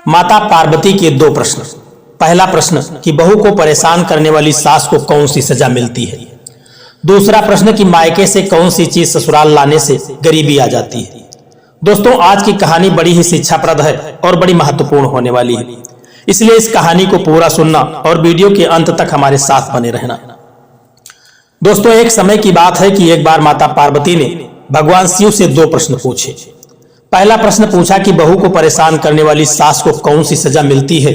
माता पार्वती के दो प्रश्न। पहला प्रश्न कि बहू को परेशान करने वाली सास को कौन सी सजा मिलती है। दूसरा प्रश्न कि मायके से कौन सी चीज ससुराल लाने से गरीबी आ जाती है। दोस्तों, आज की कहानी बड़ी ही शिक्षाप्रद है और बड़ी महत्वपूर्ण होने वाली है, इसलिए इस कहानी को पूरा सुनना और वीडियो के अंत तक हमारे साथ बने रहना। दोस्तों, एक समय की बात है कि एक बार माता पार्वती ने भगवान शिव से दो प्रश्न पूछे। पहला प्रश्न पूछा कि बहू को परेशान करने वाली सास को कौन सी सजा मिलती है,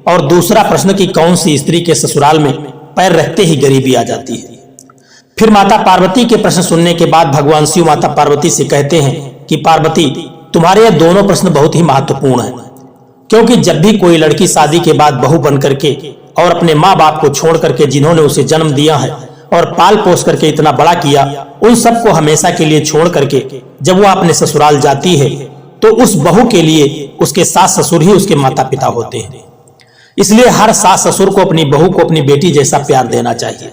और दूसरा प्रश्न कि कौन सी स्त्री के ससुराल में पैर रखते ही गरीबी आ जाती है। फिर माता पार्वती के प्रश्न सुनने के बाद भगवान शिव माता पार्वती से कहते हैं कि पार्वती, तुम्हारे ये दोनों प्रश्न बहुत ही महत्वपूर्ण हैं, क्योंकि जब भी कोई लड़की शादी के बाद बहू बन करके और अपने माँ बाप को छोड़ करके जिन्होंने उसे जन्म दिया है और पाल पोस करके इतना बड़ा किया, उन सबको हमेशा के लिए छोड़ करके जब वो अपने ससुराल जाती है तो उस बहू के लिए उसके सास ससुर ही उसके माता पिता होते हैं। इसलिए हर सास ससुर को अपनी बहू को अपनी बेटी जैसा प्यार देना चाहिए।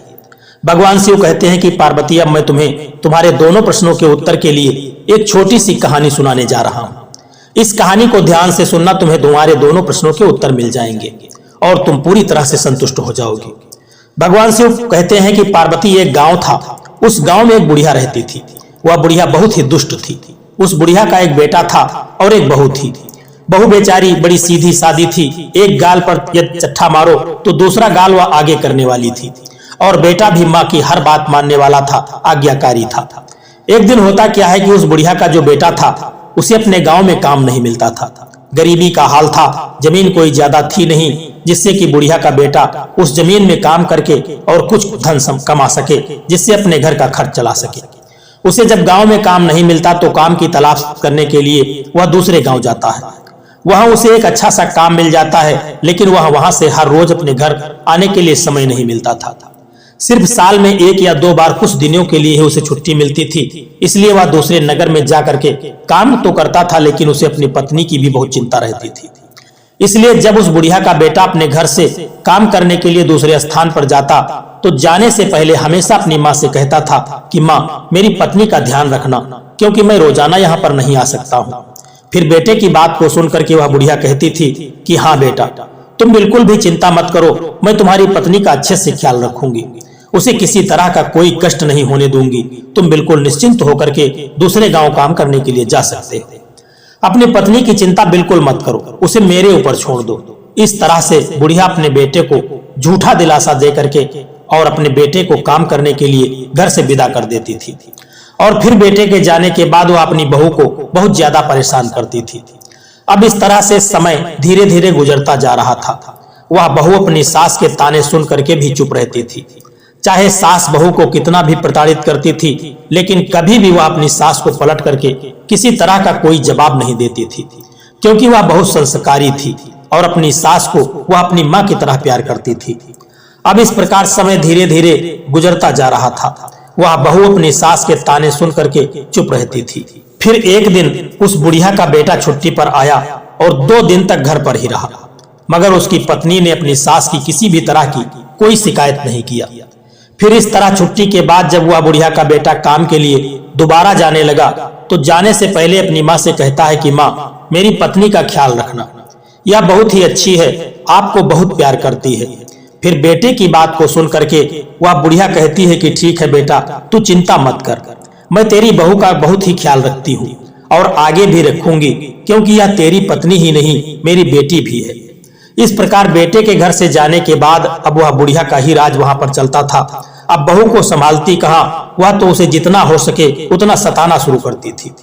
भगवान शिव कहते हैं कि पार्वती, अब मैं तुम्हें तुम्हारे दोनों प्रश्नों के उत्तर के लिए एक छोटी सी कहानी सुनाने जा रहा हूं। इस कहानी को ध्यान से सुनना, तुम्हें तुम्हारे दोनों प्रश्नों के उत्तर मिल जाएंगे और तुम पूरी तरह से संतुष्ट हो जाओगे। भगवान शिव कहते हैं कि पार्वती, एक गांव था। उस गांव में एक बुढ़िया रहती थी। वह बुढ़िया बहुत ही दुष्ट थी। उस बुढ़िया का एक बेटा था और एक बहू थी। बहू बेचारी बड़ी सीधी सादी थी। एक गाल पर यदि चट्टा मारो तो दूसरा गाल वह आगे करने वाली थी, और बेटा भी माँ की हर बात मानने वाला था, आज्ञाकारी था। एक दिन होता क्या है कि उस बुढ़िया का जो बेटा था उसे अपने गांव में काम नहीं मिलता था। गरीबी का हाल था, जमीन कोई ज्यादा थी नहीं जिससे कि बुढ़िया का बेटा उस जमीन में काम करके और कुछ धन कमा सके, जिससे अपने घर का खर्च चला सके। उसे जब गांव में काम नहीं मिलता तो काम की तलाश करने के लिए वह दूसरे गांव जाता है। वहां उसे एक अच्छा सा काम मिल जाता है, लेकिन वह वहां से हर रोज अपने घर आने के लिए समय नहीं मिलता था। सिर्फ साल में एक या दो बार कुछ दिनों के लिए ही उसे छुट्टी मिलती थी। इसलिए वह दूसरे नगर में जा करके काम तो करता था, लेकिन उसे अपनी पत्नी की भी बहुत चिंता रहती थी। इसलिए जब उस बुढ़िया का बेटा अपने घर से काम करने के लिए दूसरे स्थान पर जाता तो जाने से पहले हमेशा अपनी माँ से कहता था कि माँ, मेरी पत्नी का ध्यान रखना, क्योंकि मैं रोजाना यहाँ पर नहीं आ सकता हूँ। फिर बेटे की बात को सुनकर के वह बुढ़िया कहती थी कि हाँ बेटा, तुम बिल्कुल भी चिंता मत करो, मैं तुम्हारी पत्नी का अच्छे से ख्याल रखूंगी, उसे किसी तरह का कोई कष्ट नहीं होने दूंगी। तुम बिल्कुल निश्चिंत होकर के दूसरे गांव काम करने के लिए जा सकते हो। अपनी पत्नी की चिंता बिल्कुल मत करो, उसे मेरे ऊपर छोड़ दो। इस तरह से बुढ़िया अपने बेटे को झूठा दिलासा दे करके और अपने बेटे को काम करने के लिए घर से विदा कर देती थी। और फिर बेटे के जाने के बाद वह अपनी बहू को बहुत ज्यादा परेशान करती थी। अब इस तरह से समय धीरे धीरे गुजरता जा रहा था। वह बहू अपनी सास के ताने सुन करके भी चुप रहती थी। चाहे सास बहू को कितना भी प्रताड़ित करती थी, लेकिन कभी भी वह अपनी सास को पलट करके किसी तरह का कोई जवाब नहीं देती थी, क्योंकि वह बहुत संस्कारी थी और अपनी सास को वह अपनी माँ की तरह प्यार करती थी। अब इस प्रकार समय धीरे धीरे गुजरता जा रहा था। वह बहू अपनी सास के ताने सुन करके चुप रहती थी। फिर एक दिन उस बुढ़िया का बेटा छुट्टी पर आया और 2 दिन तक घर पर ही रहा, मगर उसकी पत्नी ने अपनी सास की किसी भी तरह की कोई शिकायत नहीं किया। फिर इस तरह छुट्टी के बाद जब वह बुढ़िया का बेटा काम के लिए दोबारा जाने लगा तो जाने से पहले अपनी माँ से कहता है कि माँ, मेरी पत्नी का ख्याल रखना, यह बहुत ही अच्छी है, आपको बहुत प्यार करती है। फिर बेटे की बात को सुन करके वह बुढ़िया कहती है कि ठीक है बेटा, तू चिंता मत कर, मैं तेरी बहू का बहुत ही ख्याल रखती हूँ और आगे भी रखूंगी, क्योंकि यह तेरी पत्नी ही नहीं मेरी बेटी भी है। इस प्रकार बेटे के घर से जाने के बाद अब वह बुढ़िया का ही राज वहां पर चलता था। अब बहू को संभालती कहाँ, वह तो उसे जितना हो सके उतना सताना शुरू करती थी।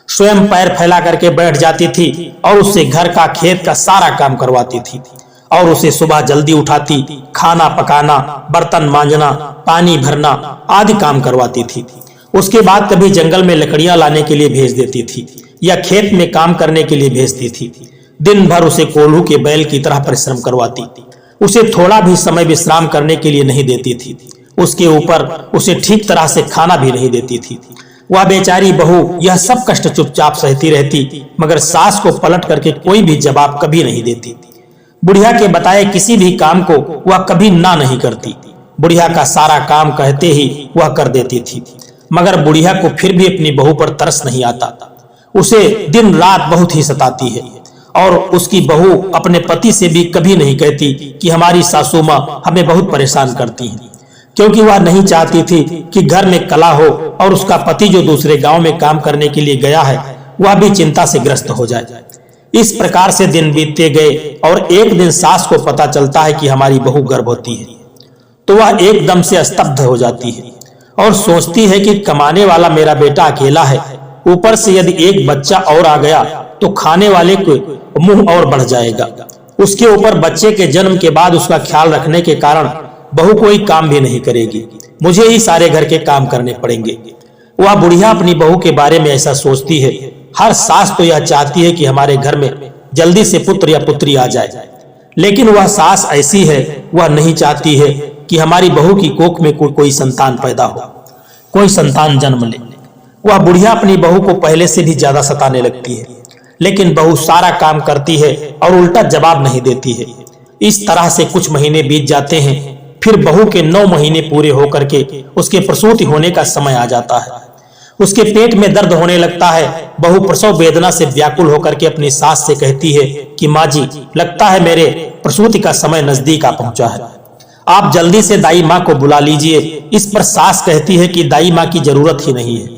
स्वयं पैर फैला करके बैठ जाती थी और उससे घर का खेत का सारा काम करवाती थी, और उसे सुबह जल्दी उठाती, खाना पकाना, बर्तन मांजना, पानी भरना आदि काम करवाती थी। उसके बाद कभी जंगल में लकड़ियां लाने के लिए भेज देती थी या खेत में काम करने के लिए भेजती थी। दिन भर उसे कोल्हू के बैल की तरह परिश्रम करवाती, उसे थोड़ा भी समय विश्राम करने के लिए नहीं देती थी। उसके ऊपर उसे ठीक तरह से खाना भी नहीं देती थी। वह बेचारी बहू यह सब कष्ट चुपचाप सहती रहती, मगर सास को पलट करके कोई भी जवाब कभी नहीं देती। बुढ़िया के बताए किसी भी काम को वह कभी ना नहीं करती। बुढ़िया का सारा काम कहते ही वह कर देती थी, मगर बुढ़िया को फिर भी अपनी बहू पर तरस नहीं आता। उसे दिन रात बहुत ही सताती है और उसकी बहू अपने पति से भी कभी नहीं कहती कि हमारी सासू माँ हमें बहुत परेशान करती है, क्योंकि वह नहीं चाहती थी कि घर में कलह हो और उसका पति जो दूसरे गांव में काम करने के लिए गया है वह भी चिंता से ग्रस्त हो जाए। इस प्रकार से दिन बीतते गए और एक दिन सास को पता चलता है कि हमारी बहू गर्भवती है, तो वह एकदम से स्तब्ध हो जाती है और सोचती है कि कमाने वाला मेरा बेटा अकेला है, ऊपर से यदि एक बच्चा और आ गया तो खाने वाले को मुंह और बढ़ जाएगा। उसके ऊपर बच्चे के जन्म के बाद उसका ख्याल रखने के कारण बहू कोई काम भी नहीं करेगी, मुझे ही सारे घर के काम करने पड़ेंगे। वह बुढ़िया अपनी बहू के बारे में ऐसा सोचती है। हर सास तो यह चाहती है कि हमारे घर में जल्दी से पुत्र या पुत्री आ जाए, लेकिन वह सास ऐसी है, वह नहीं चाहती है कि हमारी बहू की कोख में कोई संतान पैदा हो, कोई संतान जन्म ले। वह बुढ़िया अपनी बहू को पहले से भी ज्यादा सताने लगती है, लेकिन बहू सारा काम करती है और उल्टा जवाब नहीं देती है। इस तरह से कुछ महीने बीत जाते हैं। फिर बहू के 9 महीने पूरे होकर के उसके प्रसूति होने का समय आ जाता है। उसके पेट में दर्द होने लगता है। बहू प्रसव वेदना से व्याकुल होकर के अपनी सास से कहती है कि माँ जी, लगता है मेरे प्रसूति का समय नजदीक आ पहुंचा है, आप जल्दी से दाई माँ को बुला लीजिए। इस पर सास कहती है कि दाई माँ की जरूरत ही नहीं है,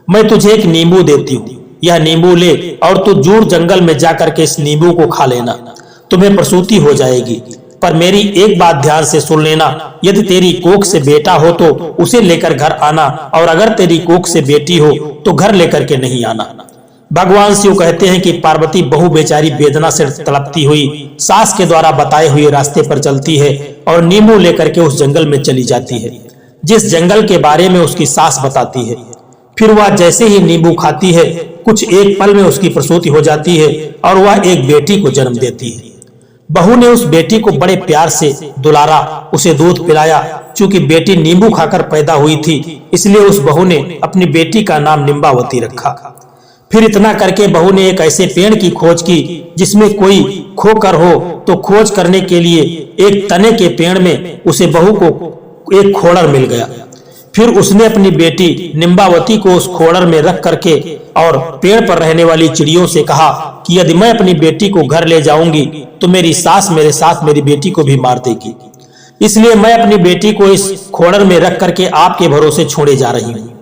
मैं तुझे एक नींबू देती हूँ, यह नींबू ले और तू जूड़ जंगल में जाकर के इस नींबू को खा लेना, तुम्हें प्रसूति हो जाएगी। पर मेरी एक बात ध्यान से सुन लेना, यदि तेरी कोख से बेटा हो तो उसे लेकर घर आना, और अगर तेरी कोख से बेटी हो तो घर लेकर के नहीं आना। भगवान शिव कहते हैं कि पार्वती बहू बेचारी वेदना से तड़पती हुई सास के द्वारा बताए हुए रास्ते पर चलती है और नींबू लेकर के उस जंगल में चली जाती है, जिस जंगल के बारे में उसकी सास बताती है। फिर वह जैसे ही नींबू खाती है, कुछ एक पल में उसकी प्रसूति हो जाती है और वह एक बेटी को जन्म देती है। बहू ने उस बेटी को बड़े प्यार से दुलारा, उसे दूध पिलाया। चूंकि बेटी नींबू खाकर पैदा हुई थी, इसलिए उस बहू ने अपनी बेटी का नाम निम्बावती रखा। फिर इतना करके बहू ने एक ऐसे पेड़ की खोज की जिसमें कोई खोकर हो, तो खोज करने के लिए एक तने के पेड़ में उसे बहू को एक खोड़र मिल गया। फिर उसने अपनी बेटी निम्बावती को उस खोड़र में रख करके और पेड़ पर रहने वाली चिड़ियों से कहा कि यदि मैं अपनी बेटी को घर ले जाऊंगी तो मेरी सास मेरे साथ मेरी बेटी को भी मार देगी, इसलिए मैं अपनी बेटी को इस खोड़र में रख करके आपके भरोसे छोड़े जा रही हूँ।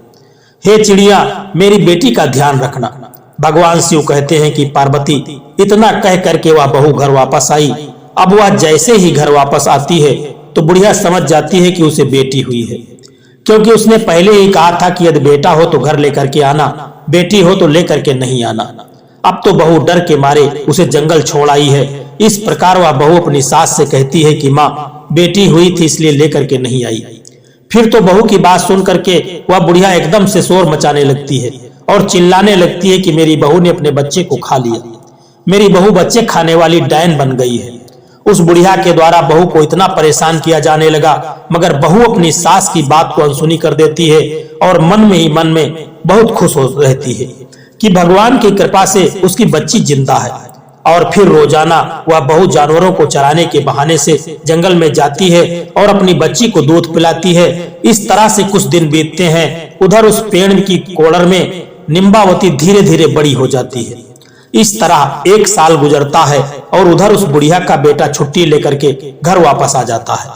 हे चिड़िया, मेरी बेटी का ध्यान रखना। भगवान शिव कहते हैं कि पार्वती इतना कह करके वह बहू घर वापस आई। अब वह जैसे ही घर वापस आती है तो बुढ़िया समझ जाती है कि उसे बेटी हुई है, क्योंकि उसने पहले ही कहा था कि यदि बेटा हो तो घर लेकर के आना, बेटी हो तो लेकर के नहीं आना। अब तो बहू डर के मारे उसे जंगल छोड़ आई है। इस प्रकार वह बहू अपनी सास से कहती है कि माँ, बेटी हुई थी इसलिए लेकर के नहीं आई। फिर तो बहू की बात सुन करके वह बुढ़िया एकदम से शोर मचाने लगती है और चिल्लाने लगती है कि मेरी बहू ने अपने बच्चे को खा लिया, मेरी बहू बच्चे खाने वाली डायन बन गई है। उस बुढ़िया के द्वारा बहू को इतना परेशान किया जाने लगा, मगर बहू अपनी सास की बात को अनसुनी कर देती है और मन में ही मन में बहुत खुश हो रहती है कि भगवान की कृपा से उसकी बच्ची जिंदा है। और फिर रोजाना वह बहू जानवरों को चराने के बहाने से जंगल में जाती है और अपनी बच्ची को दूध पिलाती है। इस तरह से कुछ दिन बीतते हैं। उधर उस पेड़ की कोड़र में निम्बावती धीरे धीरे बड़ी हो जाती है। इस तरह 1 साल गुजरता है और उधर उस बुढ़िया का बेटा छुट्टी लेकर के घर वापस आ जाता है।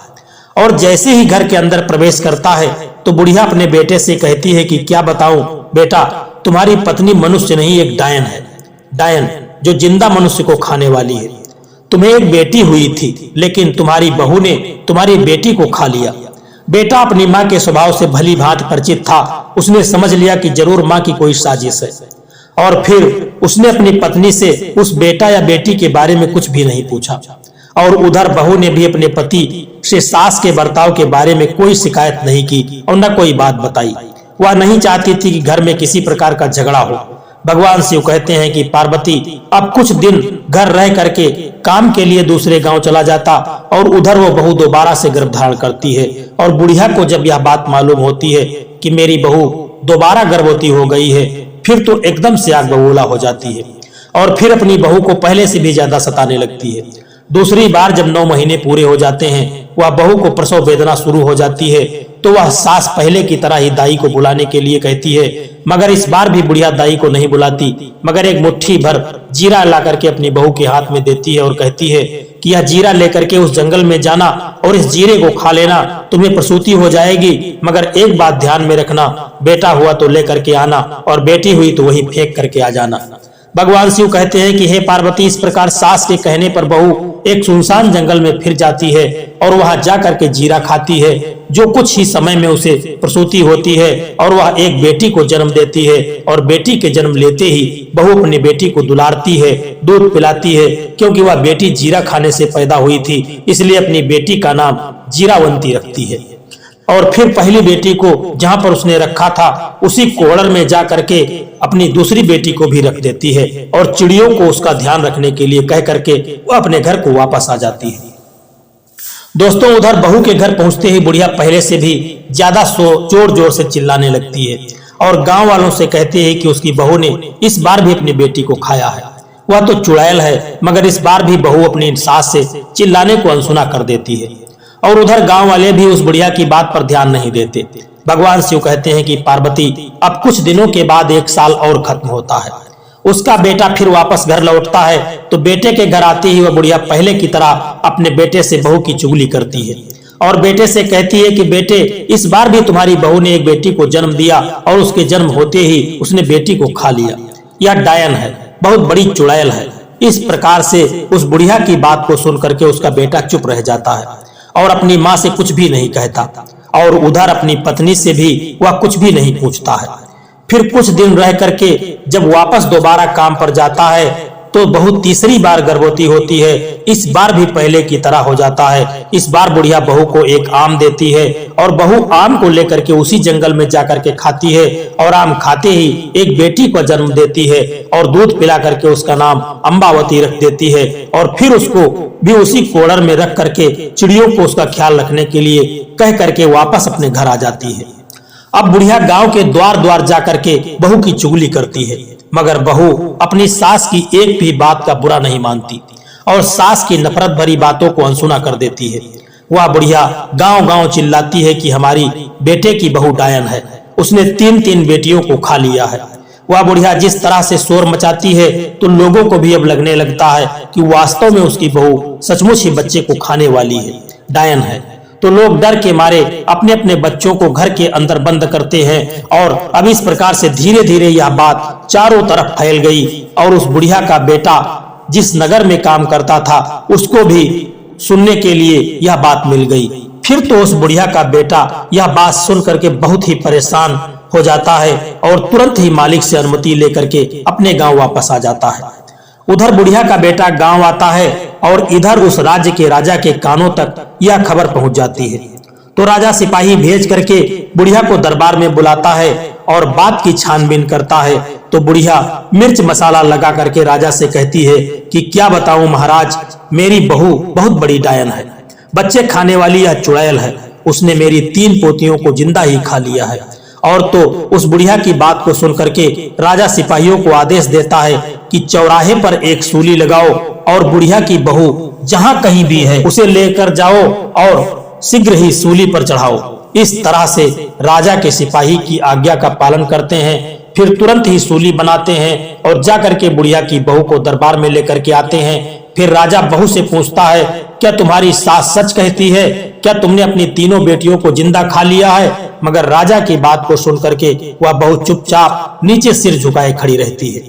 और जैसे ही घर के अंदर प्रवेश करता है तो बुढ़िया अपने बेटे से कहती है कि क्या बताऊं बेटा, तुम्हारी पत्नी मनुष्य नहीं एक डायन है, डायन जो जिंदा मनुष्य को खाने वाली है। तुम्हें एक बेटी हुई थी, लेकिन तुम्हारी बहू ने तुम्हारी बेटी को खा लिया। बेटा अपनी माँ के स्वभाव से भली भांति परिचित था। उसने समझ लिया कि जरूर माँ की कोई साजिश है, और फिर उसने अपनी पत्नी से उस बेटा या बेटी के बारे में कुछ भी नहीं पूछा। और उधर बहू ने भी अपने पति से सास के बर्ताव के बारे में कोई शिकायत नहीं की और न कोई बात बताई। वह नहीं चाहती थी कि घर में किसी प्रकार का झगड़ा हो। भगवान शिव कहते हैं कि पार्वती अब कुछ दिन घर रह करके काम के लिए दूसरे गांव चला जाता, और उधर वो बहू दोबारा से गर्भ धारण करती है। और बुढ़िया को जब यह बात मालूम होती है कि मेरी बहू दोबारा गर्भवती हो गई है, फिर तो एकदम से आग बबूला हो जाती है और फिर अपनी बहू को पहले से भी ज्यादा सताने लगती है। दूसरी बार जब 9 महीने पूरे हो जाते हैं, वह बहू को प्रसव वेदना शुरू हो जाती है तो वह सास पहले की तरह ही दाई को बुलाने के लिए कहती है, मगर इस बार भी बुढ़िया दाई को नहीं बुलाती, मगर एक मुट्ठी भर जीरा ला करके अपनी बहू के हाथ में देती है और कहती है कि यह जीरा लेकर के उस जंगल में जाना और इस जीरे को खा लेना, तुम्हें प्रसूति हो जाएगी, मगर एक बात ध्यान में रखना, बेटा हुआ तो लेकर के आना और बेटी हुई तो वही फेंक करके आ जाना। भगवान शिव कहते हैं कि हे पार्वती, इस प्रकार सास के कहने पर बहू एक सुनसान जंगल में फिर जाती है और वहां जा करके जीरा खाती है, जो कुछ ही समय में उसे प्रसूति होती है और वह एक बेटी को जन्म देती है। और बेटी के जन्म लेते ही बहू अपनी बेटी को दुलारती है, दूध पिलाती है, क्योंकि वह बेटी जीरा खाने से पैदा हुई थी, इसलिए अपनी बेटी का नाम जीरावंती रखती है। और फिर पहली बेटी को जहां पर उसने रखा था उसी कोहड़र में जा करके अपनी दूसरी बेटी को भी रख देती है और चिड़ियों को उसका ध्यान रखने के लिए कह करके वो अपने घर को वापस आ जाती है। दोस्तों, उधर बहू के घर पहुंचते ही बुढ़िया पहले से भी ज्यादा जोर जोर से चिल्लाने लगती है और गांव वालों से कहती है कि उसकी बहू ने इस बार भी अपनी बेटी को खाया है। वह तो चुड़ैल है, मगर इस बार भी बहू अपनी सास से चिल्लाने को अनसुना कर देती है। और उधर गांव वाले भी उस बुढ़िया की बात पर ध्यान नहीं देते। भगवान शिव कहते हैं कि पार्वती, अब कुछ दिनों के बाद 1 साल और खत्म होता है, उसका बेटा फिर वापस घर लौटता है, तो बेटे के घर आते ही वह बुढ़िया पहले की तरह अपने बेटे से बहू की चुगली करती है और बेटे से कहती है कि बेटे, इस बार भी तुम्हारी बहू ने एक बेटी को जन्म दिया और उसके जन्म होते ही उसने बेटी को खा लिया। यह डायन है, बहुत बड़ी चुड़ैल है। इस प्रकार से उस बुढ़िया की बात को सुन करके उसका बेटा चुप रह जाता है और अपनी माँ से कुछ भी नहीं कहता और उधर अपनी पत्नी से भी वह कुछ भी नहीं पूछता है। फिर कुछ दिन रह करके जब वापस दोबारा काम पर जाता है तो बहू तीसरी बार गर्भवती होती है। इस बार भी पहले की तरह हो जाता है। इस बार बुढ़िया बहू को एक आम देती है और बहू आम को लेकर के उसी जंगल में जाकर के खाती है और आम खाते ही एक बेटी को जन्म देती है और दूध पिला करके उसका नाम अंबावती रख देती है और फिर उसको भी उसी कोड़र में रख करके चिड़ियों को उसका ख्याल रखने के लिए कह करके वापस अपने घर आ जाती है। अब बुढ़िया गांव के द्वार द्वार जा करके बहू की चुगली करती है, मगर बहू अपनी सास की एक भी बात का बुरा नहीं मानती और सास की नफरत भरी बातों को अनसुना कर देती है। वह बुढ़िया गांव गांव चिल्लाती है कि हमारी बेटे की बहू डायन है, उसने 3-3 बेटियों को खा लिया है। वह बुढ़िया जिस तरह से शोर मचाती है तो लोगों को भी अब लगने लगता है कि वास्तव में उसकी बहू सचमुच ही बच्चे को खाने वाली है, डायन है। तो लोग डर के मारे अपने अपने बच्चों को घर के अंदर बंद करते हैं और अब इस प्रकार से धीरे धीरे यह बात चारों तरफ फैल गई और उस बुढ़िया का बेटा जिस नगर में काम करता था उसको भी सुनने के लिए यह बात मिल गई। फिर तो उस बुढ़िया का बेटा यह बात सुन करके बहुत ही परेशान हो जाता है और तुरंत ही मालिक से अनुमति लेकर के अपने गांव वापस आ जाता है। उधर बुढ़िया का बेटा गांव आता है और इधर उस राज्य के राजा के कानों तक यह खबर पहुंच जाती है। तो राजा सिपाही भेज करके बुढ़िया को दरबार में बुलाता है और बात की छानबीन करता है। तो बुढ़िया मिर्च मसाला लगा करके राजा से कहती है कि क्या बताऊं महाराज, मेरी बहू बहुत बड़ी डायन है, बच्चे खाने वाली यह चुड़ैल है, उसने मेरी 3 पोतियों को जिंदा ही खा लिया है। और तो उस बुढ़िया की बात को सुन करके राजा सिपाहियों को आदेश देता है कि चौराहे पर एक सूली लगाओ और बुढ़िया की बहू जहां कहीं भी है उसे लेकर जाओ और शीघ्र ही सूली पर चढ़ाओ। इस तरह से राजा के सिपाही की आज्ञा का पालन करते हैं। फिर तुरंत ही सूली बनाते हैं और जाकर के बुढ़िया की बहू को दरबार में लेकर के आते हैं। फिर राजा बहू से पूछता है, क्या तुम्हारी सास सच कहती है? क्या तुमने अपनी 3 बेटियों को जिंदा खा लिया है? मगर राजा की बात को सुन करके वह बहू चुपचाप नीचे सिर झुकाए खड़ी रहती है।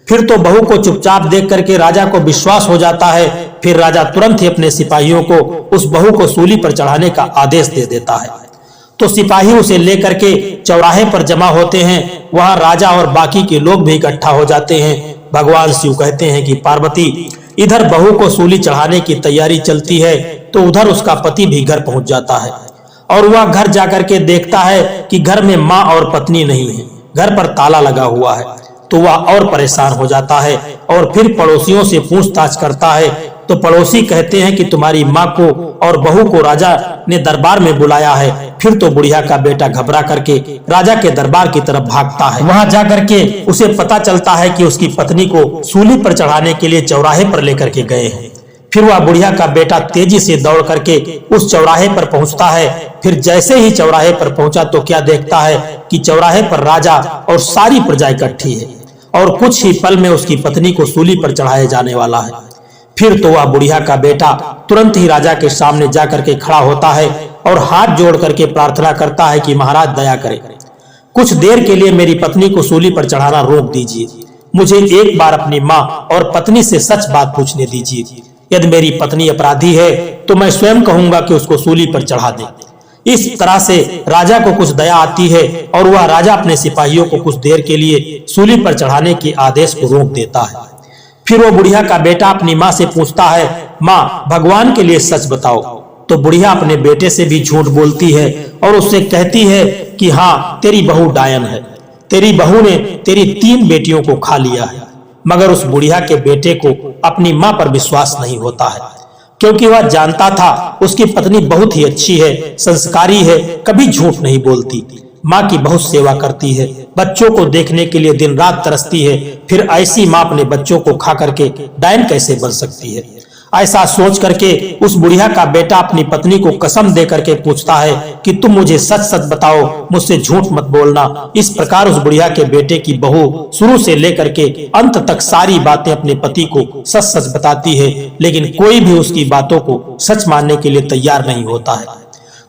फिर तो बहू को चुपचाप देख करके राजा को विश्वास हो जाता है। फिर राजा तुरंत ही अपने सिपाहियों को उस बहू को सूली पर चढ़ाने का आदेश दे देता है। तो सिपाही उसे लेकर के चौराहे पर जमा होते हैं। वहां राजा और बाकी के लोग भी इकट्ठा हो जाते हैं। भगवान शिव कहते हैं कि पार्वती, इधर बहू को सूली चढ़ाने की तैयारी चलती है तो उधर उसका पति भी घर पहुंच जाता है और वह घर जाकर के देखता है कि घर में माँ और पत्नी नहीं है, घर पर ताला लगा हुआ है। तो वह और परेशान हो जाता है और फिर पड़ोसियों से पूछताछ करता है। तो पड़ोसी कहते हैं कि तुम्हारी माँ को और बहू को राजा ने दरबार में बुलाया है। फिर तो बुढ़िया का बेटा घबरा करके राजा के दरबार की तरफ भागता है। वहां जाकर के उसे पता चलता है कि उसकी पत्नी को सूली पर चढ़ाने के लिए चौराहे पर लेकर के गए हैं। फिर वह बुढ़िया का बेटा तेजी से दौड़ करके उस चौराहे पर पहुंचता है। फिर जैसे ही चौराहे पर पहुंचा तो क्या देखता है कि चौराहे पर राजा और सारी प्रजा इकट्ठी है और कुछ ही पल में उसकी पत्नी को सूली पर चढ़ाया जाने वाला है। फिर तो वह बुढ़िया का बेटा तुरंत ही राजा के सामने जा करके खड़ा होता है और हाथ जोड़ करके प्रार्थना करता है कि महाराज दया करें, कुछ देर के लिए मेरी पत्नी को सूली पर चढ़ाना रोक दीजिए। मुझे एक बार अपनी माँ और पत्नी से सच बात पूछने दीजिए। यदि मेरी पत्नी अपराधी है तो मैं स्वयं कहूंगा कि उसको सूली पर चढ़ा दें। इस तरह से राजा को कुछ दया आती है और वह राजा अपने सिपाहियों को कुछ देर के लिए सूली पर चढ़ाने के आदेश को रोक देता है। फिर वो बुढ़िया का बेटा अपनी माँ से पूछता है, माँ भगवान के लिए सच बताओ। तो बुढ़िया अपने बेटे से भी झूठ बोलती है और उससे कहती है कि हाँ तेरी बहू डायन है, तेरी बहू ने तेरी 3 बेटियों को खा लिया है। मगर उस बुढ़िया के बेटे को अपनी माँ पर विश्वास नहीं होता है, क्योंकि वह जानता था उसकी पत्नी बहुत ही अच्छी है, संस्कारी है, कभी झूठ नहीं बोलती, माँ की बहुत सेवा करती है, बच्चों को देखने के लिए दिन रात तरसती है। फिर ऐसी माँ अपने बच्चों को खा करके डायन कैसे बन सकती है। ऐसा सोच करके उस बुढ़िया का बेटा अपनी पत्नी को कसम दे करके पूछता है कि तुम मुझे सच सच बताओ, मुझसे झूठ मत बोलना। इस प्रकार उस बुढ़िया के बेटे की बहू शुरू से लेकर के अंत तक सारी बातें अपने पति को सच सच बताती है, लेकिन कोई भी उसकी बातों को सच मानने के लिए तैयार नहीं होता है।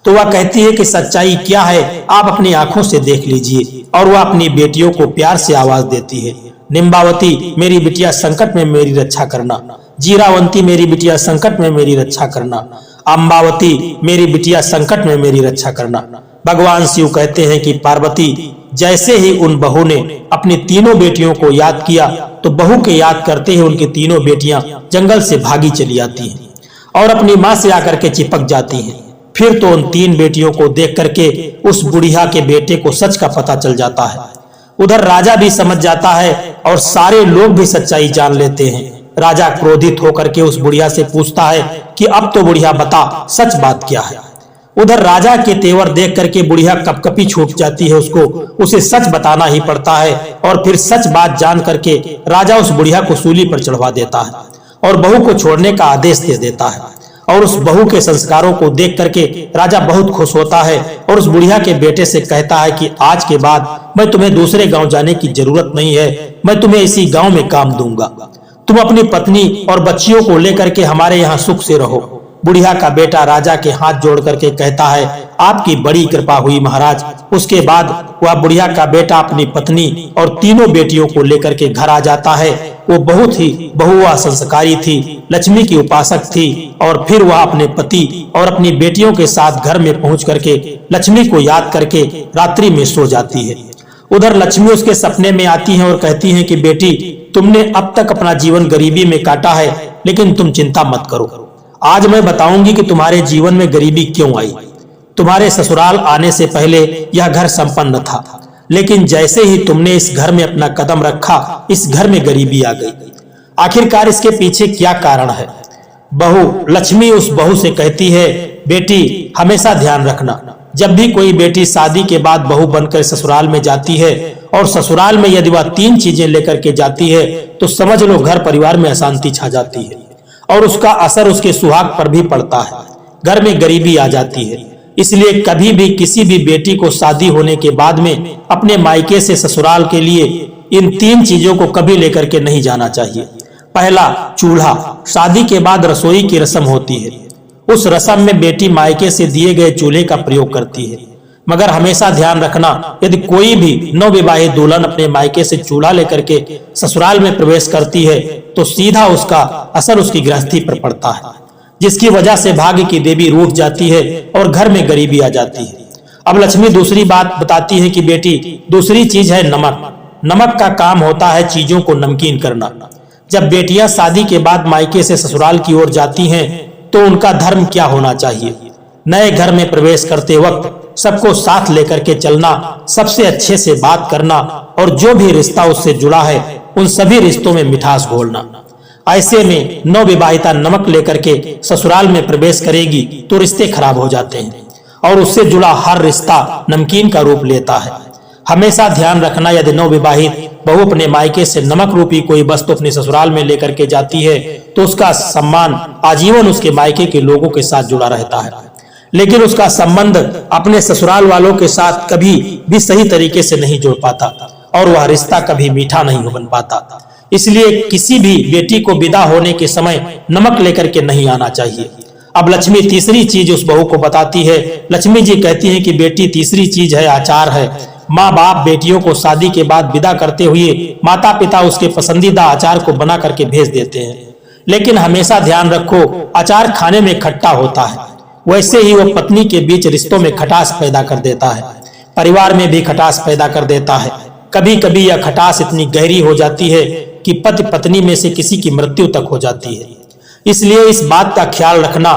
तो वह कहती है कि सच्चाई क्या है आप अपनी आंखों से देख लीजिए। और वह अपनी बेटियों को प्यार से आवाज देती है, निम्बावती मेरी बिटिया संकट में मेरी रक्षा करना, जीरावंती मेरी बिटिया संकट में मेरी रक्षा करना, अम्बावती मेरी बिटिया संकट में मेरी रक्षा करना। भगवान शिव कहते हैं कि पार्वती जैसे ही उन बहू ने अपनी तीनों बेटियों को याद किया तो बहू के याद करते ही उनकी तीनों बेटियां जंगल से भागी चली आती हैं और अपनी माँ से आकर के चिपक जाती हैं। फिर तो उन 3 बेटियों को देख करके उस बुढ़िया के बेटे को सच का पता चल जाता है। उधर राजा भी समझ जाता है और सारे लोग भी सच्चाई जान लेते हैं। राजा क्रोधित होकर के उस बुढ़िया से पूछता है कि अब तो बुढ़िया बता सच बात क्या है। उधर राजा के तेवर देख करके बुढ़िया कपकपी छूट जाती है, उसको उसे सच बताना ही पड़ता है। और फिर सच बात जान करके राजा उस बुढ़िया को सूली पर चढ़वा देता है और बहू को छोड़ने का आदेश दे देता है। और उस बहू के संस्कारों को देख करके राजा बहुत खुश होता है और उस बुढ़िया के बेटे से कहता है कि आज के बाद मैं तुम्हें दूसरे गांव जाने की जरूरत नहीं है, मैं तुम्हें इसी गांव में काम दूंगा, तुम अपनी पत्नी और बच्चियों को लेकर के हमारे यहाँ सुख से रहो। बुढ़िया का बेटा राजा के हाथ जोड़ करके कहता है, आपकी बड़ी कृपा हुई महाराज। उसके बाद वह बुढ़िया का बेटा अपनी पत्नी और तीनों बेटियों को लेकर के घर आ जाता है। वो बहुत ही बहुआ संस्कारी थी, लक्ष्मी की उपासक थी। और फिर वह अपने पति और अपनी बेटियों के साथ घर में पहुंच करके लक्ष्मी को याद करके रात्रि में सो जाती है। उधर लक्ष्मी उसके सपने में आती हैं और कहती हैं कि बेटी तुमने अब तक अपना जीवन गरीबी में काटा है, लेकिन तुम चिंता मत करो, आज मैं बताऊंगी कि तुम्हारे जीवन में गरीबी क्यों आई। तुम्हारे ससुराल आने से पहले यह घर संपन्न था, लेकिन जैसे ही तुमने इस घर में अपना कदम रखा इस घर में गरीबी आ गई। आखिरकार इसके पीछे क्या कारण है। बहू लक्ष्मी उस बहू से कहती है, बेटी हमेशा ध्यान रखना, जब भी कोई बेटी शादी के बाद बहू बनकर ससुराल में जाती है और ससुराल में यदि वह 3 चीजें लेकर के जाती है तो समझ लो घर परिवार में अशांति छा जाती है और उसका असर उसके सुहाग पर भी पड़ता है, घर में गरीबी आ जाती है। इसलिए कभी भी किसी भी बेटी को शादी होने के बाद में अपने मायके से ससुराल के लिए इन 3 चीजों को कभी लेकर के नहीं जाना चाहिए। पहला चूल्हा, शादी के बाद रसोई की रस्म होती है, उस रस्म में बेटी मायके से दिए गए चूल्हे का प्रयोग करती है। मगर हमेशा ध्यान रखना, यदि कोई भी नवविवाहित दुल्हन अपने मायके से चूल्हा लेकर के ससुराल में प्रवेश करती है तो सीधा उसका असर उसकी गृहस्थी पर पड़ता है, जिसकी वजह से भाग्य की देवी रूठ जाती है और घर में गरीबी आ जाती है। अब लक्ष्मी दूसरी बात बताती है कि बेटी दूसरी चीज है नमक। नमक का काम होता है चीजों को नमकीन करना। जब बेटियां शादी के बाद मायके से ससुराल की ओर जाती हैं तो उनका धर्म क्या होना चाहिए। नए घर में प्रवेश करते वक्त सबको साथ लेकर के चलना, सबसे अच्छे से बात करना और जो भी रिश्ता उससे जुड़ा है उन सभी रिश्तों में मिठास घोलना। ऐसे में नवविवाहिता नमक लेकर के ससुराल में प्रवेश करेगी तो रिश्ते खराब हो जाते हैं और उससे जुड़ा हर रिश्ता नमकीन का रूप लेता है। हमेशा ध्यान रखना, यदि नवविवाहित बहू अपने मायके से नमक रूपी कोई वस्तु अपने ससुराल में लेकर के जाती है तो उसका सम्मान आजीवन उसके मायके के लोगों के साथ जुड़ा रहता है, लेकिन उसका संबंध अपने ससुराल वालों के साथ कभी भी सही तरीके से नहीं जुड़ पाता और वह रिश्ता कभी मीठा नहीं बन पाता। इसलिए किसी भी बेटी को विदा होने के समय नमक लेकर के नहीं आना चाहिए। अब लक्ष्मी तीसरी चीज उस बहू को बताती है। लक्ष्मी जी कहती हैं कि बेटी तीसरी चीज है आचार है। माँ बाप बेटियों को शादी के बाद विदा करते हुए माता पिता उसके पसंदीदा आचार को बना करके भेज देते हैं, लेकिन हमेशा ध्यान रखो अचार खाने में खट्टा होता है, वैसे ही वो पत्नी के बीच रिश्तों में खटास पैदा कर देता है, परिवार में भी खटास पैदा कर देता है। कभी कभी यह खटास इतनी गहरी हो जाती है कि पति पत्नी में से किसी की मृत्यु तक हो जाती है। इसलिए इस बात का ख्याल रखना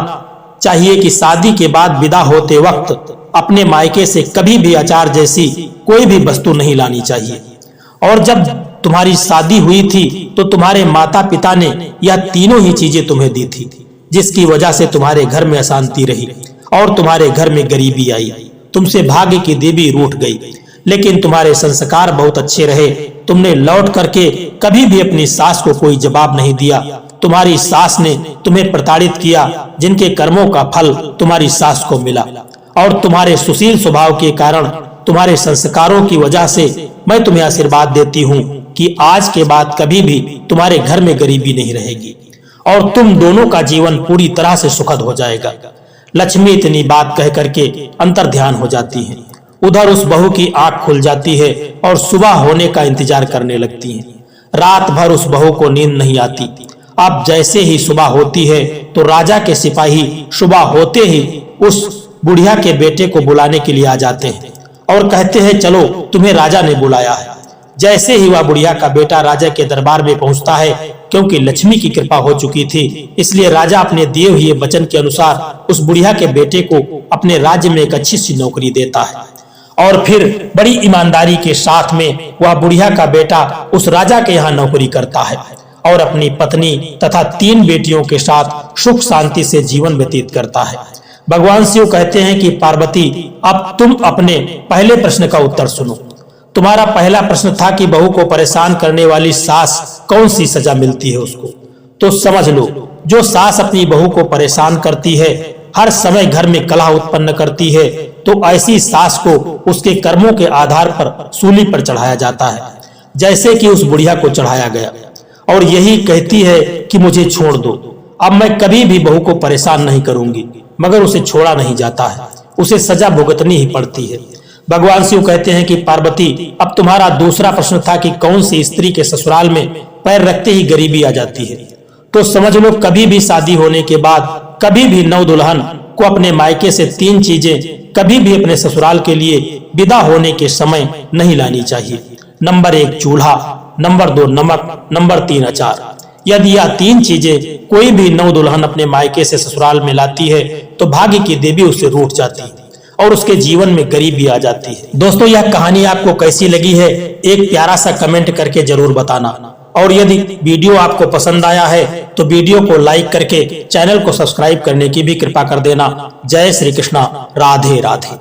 चाहिए कि शादी के बाद विदा होते वक्त अपने मायके से कभी भी अचार जैसी कोई भी वस्तु नहीं लानी चाहिए। और जब तुम्हारी शादी हुई थी तो तुम्हारे माता पिता ने यह तीनों ही चीजें तुम्हें दी थी, जिसकी वजह से तुम्हारे घर में अशांति रही और तुम्हारे घर में गरीबी आई। तुमसे भाग्य की देवी रूठ गई, लेकिन तुम्हारे संस्कार बहुत अच्छे रहे। तुमने लौट करके कभी भी अपनी सास को कोई जवाब नहीं दिया। तुम्हारी सास ने तुम्हें प्रताड़ित किया, जिनके कर्मों का फल तुम्हारी सास को मिला। और तुम्हारे सुशील स्वभाव के कारण, तुम्हारे संस्कारों की वजह से मैं तुम्हें आशीर्वाद देती हूँ कि आज के बाद कभी भी तुम्हारे घर में गरीबी नहीं रहेगी और तुम दोनों का जीवन पूरी तरह से सुखद हो जाएगा। लक्ष्मी इतनी बात कह करके अंतर्ध्यान हो जाती है। उधर उस बहू की आंख खुल जाती है और सुबह होने का इंतजार करने लगती है। रात भर उस बहू को नींद नहीं आती। अब जैसे ही सुबह होती है तो राजा के सिपाही सुबह होते ही उस बुढ़िया के बेटे को बुलाने के लिए आ जाते हैं और कहते हैं चलो तुम्हें राजा ने बुलाया है। जैसे ही वह बुढ़िया का बेटा राजा के दरबार में पहुंचता है, क्योंकि लक्ष्मी की कृपा हो चुकी थी, इसलिए राजा अपने दिए हुए वचन के अनुसार उस बुढ़िया के बेटे को अपने राज्य में एक अच्छी सी नौकरी देता है। और फिर बड़ी ईमानदारी के साथ में वह बुढ़िया का बेटा उस राजा के यहाँ नौकरी करता है और अपनी पत्नी तथा 3 बेटियों के साथ सुख शांति से जीवन व्यतीत करता है। भगवान शिव कहते हैं कि पार्वती, अब तुम अपने पहले प्रश्न का उत्तर सुनो। तुम्हारा पहला प्रश्न था कि बहू को परेशान करने वाली सास कौन सी सजा मिलती है उसको। तो समझ लो, जो सास अपनी बहू को परेशान करती है, हर समय घर में कलह उत्पन्न करती है, तो ऐसी सास को उसके कर्मों के आधार पर सूली पर चढ़ाया जाता है, जैसे कि उस बुढ़िया को चढ़ाया गया। और यही कहती है कि मुझे छोड़ दो, अब मैं कभी भी बहू को परेशान नहीं करूंगी, मगर उसे छोड़ा नहीं जाता है, उसे सजा भुगतनी ही पड़ती है। भगवान शिव कहते हैं कि पार्वती, अब तुम्हारा दूसरा प्रश्न था कि कौन सी स्त्री के ससुराल में पैर रखते ही गरीबी आ जाती है। तो समझ लो, कभी भी शादी होने के बाद कभी भी नव दुल्हन को अपने मायके से 3 चीजें कभी भी अपने ससुराल के लिए विदा होने के समय नहीं लानी चाहिए। नंबर 1 चूल्हा, नंबर 2 नमक, नंबर 3 अचार। यदि यह 3 चीजें कोई भी नव दुल्हन अपने मायके से ससुराल में लाती है तो भाग्य की देवी उससे रूठ जाती है और उसके जीवन में गरीबी आ जाती है। दोस्तों, यह कहानी आपको कैसी लगी है, एक प्यारा सा कमेंट करके जरूर बताना। और यदि वीडियो आपको पसंद आया है तो वीडियो को लाइक करके चैनल को सब्सक्राइब करने की भी कृपा कर देना। जय श्री कृष्णा, राधे राधे।